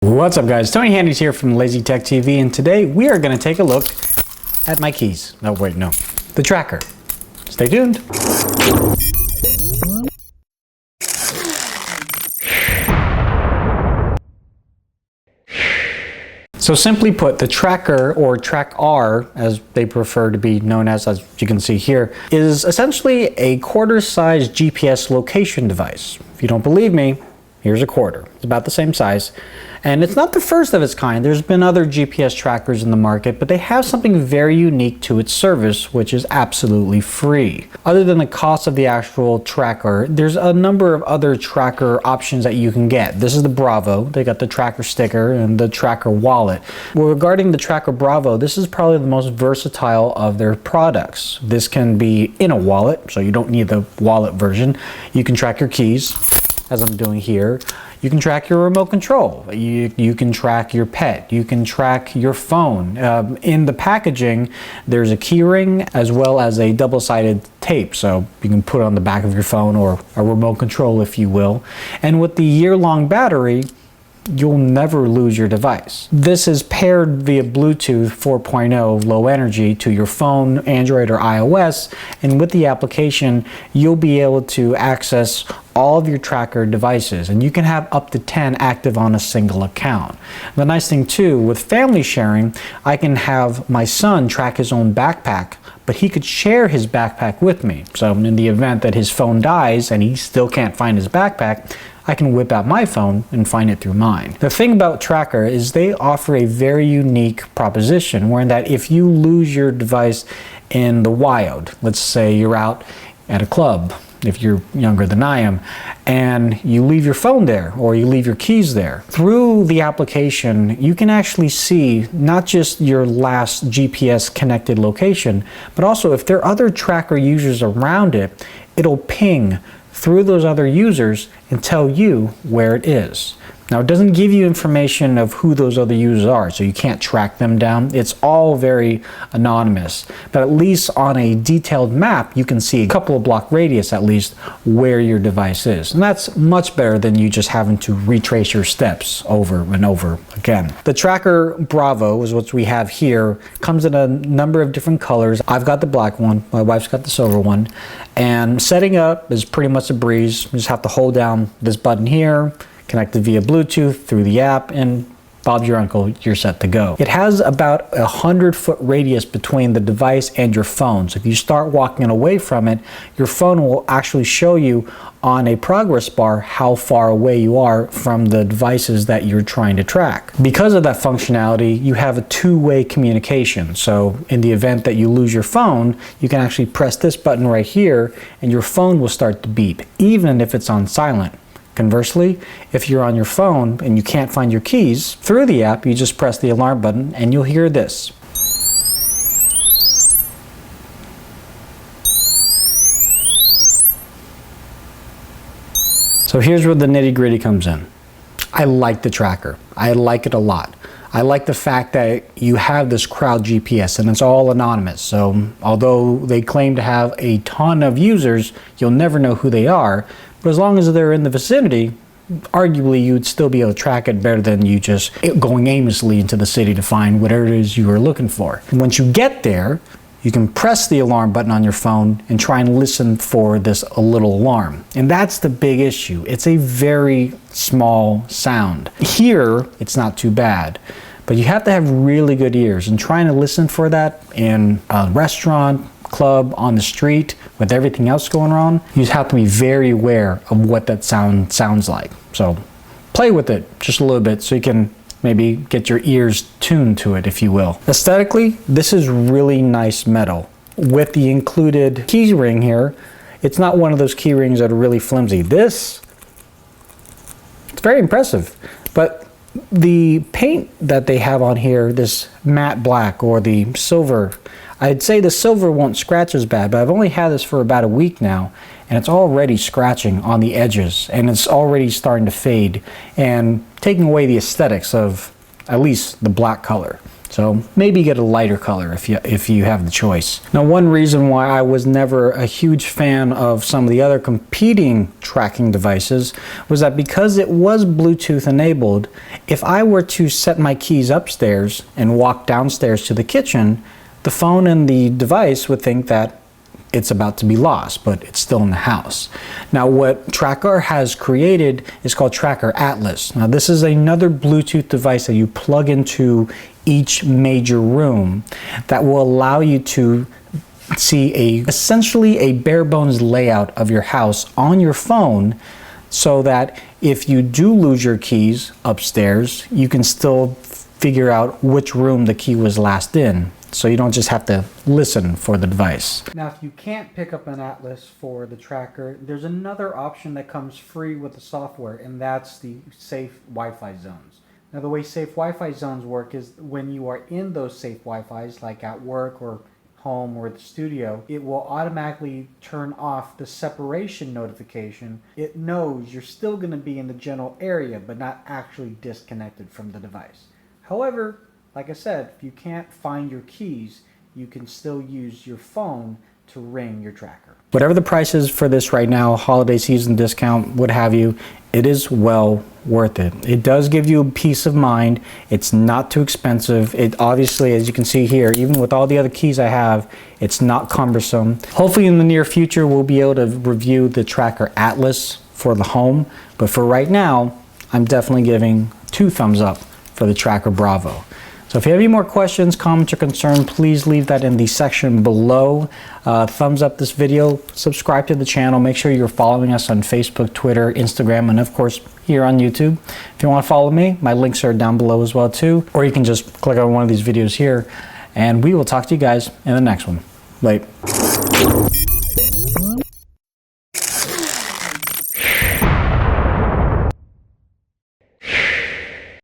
What's up guys, Tony Handy's here from Lazy Tech TV, and today we are going to take a look at my keys. No, wait, no. The TrackR. Stay tuned. So simply put, the TrackR, or TrackR as they prefer to be known as you can see here, is essentially a quarter-sized GPS location device. If you don't believe me, here's a quarter. It's about the same size. And it's not the first of its kind. There's been other GPS trackers in the market, but they have something very unique to its service, which is absolutely free. Other than the cost of the actual TrackR, there's a number of other tracker options that you can get. This is the Bravo. They got the TrackR sticker and the TrackR wallet. Well, regarding the TrackR Bravo, this is probably the most versatile of their products. This can be in a wallet, so you don't need the wallet version. You can track your keys, as I'm doing here. You can track your remote control. You can track your pet. You can track your phone. In the packaging, there's a key ring as well as a double-sided tape, so you can put it on the back of your phone, or a remote control if you will. And with the year-long battery, you'll never lose your device. This is paired via Bluetooth 4.0 low energy to your phone, Android or iOS, and with the application you'll be able to access all of your TrackR devices, and you can have up to 10 active on a single account. The nice thing too, with family sharing, I can have my son track his own backpack, but he could share his backpack with me. So in the event that his phone dies and he still can't find his backpack, I can whip out my phone and find it through mine. The thing about TrackR is they offer a very unique proposition, where that if you lose your device in the wild, let's say you're out at a club, if you're younger than I am, and you leave your phone there or you leave your keys there, through the application you can actually see not just your last GPS connected location, but also if there are other TrackR users around it, it'll ping through those other users and tell you where it is. Now, it doesn't give you information of who those other users are, so you can't track them down. It's all very anonymous, but at least on a detailed map you can see a couple of block radius at least where your device is, and that's much better than you just having to retrace your steps over and over again. The TrackR Bravo is what we have here. Comes in a number of different colors. I've got the black one, my wife's got the silver one, and setting up is pretty much a breeze. You just have to hold down this button here, connect it via Bluetooth through the app, and Bob's your uncle, you're set to go. It has about a 100-foot radius between the device and your phone. So if you start walking away from it, your phone will actually show you on a progress bar how far away you are from the devices that you're trying to track. Because of that functionality, you have a two-way communication. So in the event that you lose your phone, you can actually press this button right here and your phone will start to beep, even if it's on silent. Conversely, if you're on your phone and you can't find your keys, through the app you just press the alarm button and you'll hear this. So here's where the nitty-gritty comes in. I like the TrackR. I like it a lot. I like the fact that you have this crowd GPS and it's all anonymous. So although they claim to have a ton of users, you'll never know who they are. But as long as they're in the vicinity, arguably you'd still be able to track it better than you just going aimlessly into the city to find whatever it is you are looking for. And once you get there, you can press the alarm button on your phone and try and listen for this little alarm. And that's the big issue. It's a very small sound. Here, it's not too bad, but you have to have really good ears, and trying to listen for that in a restaurant, club, on the street, with everything else going on, you have to be very aware of what that sounds like. So play with it just a little bit so you can maybe get your ears tuned to it, if you will. Aesthetically, this is really nice metal. With the included key ring here, it's not one of those key rings that are really flimsy. It's very impressive, but the paint that they have on here, this matte black or the silver, I'd say the silver won't scratch as bad, but I've only had this for about a week now, and it's already scratching on the edges, and it's already starting to fade and taking away the aesthetics of at least the black color. So maybe get a lighter color if you have the choice. Now, one reason why I was never a huge fan of some of the other competing tracking devices was that because it was Bluetooth enabled, if I were to set my keys upstairs and walk downstairs to the kitchen, the phone and the device would think that it's about to be lost, but it's still in the house. Now, what TrackR has created is called TrackR Atlas. Now, this is another Bluetooth device that you plug into each major room that will allow you to see essentially a bare bones layout of your house on your phone, so that if you do lose your keys upstairs, you can still figure out which room the key was last in. So you don't just have to listen for the device. Now, if you can't pick up an Atlas for the TrackR, there's another option that comes free with the software, and that's the safe Wi-Fi zones. Now, the way safe Wi-Fi zones work is when you are in those safe Wi-Fis, like at work or home or the studio, it will automatically turn off the separation notification. It knows you're still going to be in the general area, but not actually disconnected from the device. However, like I said, if you can't find your keys, you can still use your phone to ring your TrackR. Whatever the price is for this right now, holiday season discount, what have you, it is well worth it. It does give you peace of mind. It's not too expensive. It obviously, as you can see here, even with all the other keys I have, it's not cumbersome. Hopefully in the near future, we'll be able to review the TrackR Atlas for the home. But for right now, I'm definitely giving 2 thumbs up for the TrackR Bravo. So if you have any more questions, comments, or concerns, please leave that in the section below. Thumbs up this video, subscribe to the channel, make sure you're following us on Facebook, Twitter, Instagram, and of course here on YouTube. If you want to follow me, my links are down below as well too, or you can just click on one of these videos here, and we will talk to you guys in the next one. Bye.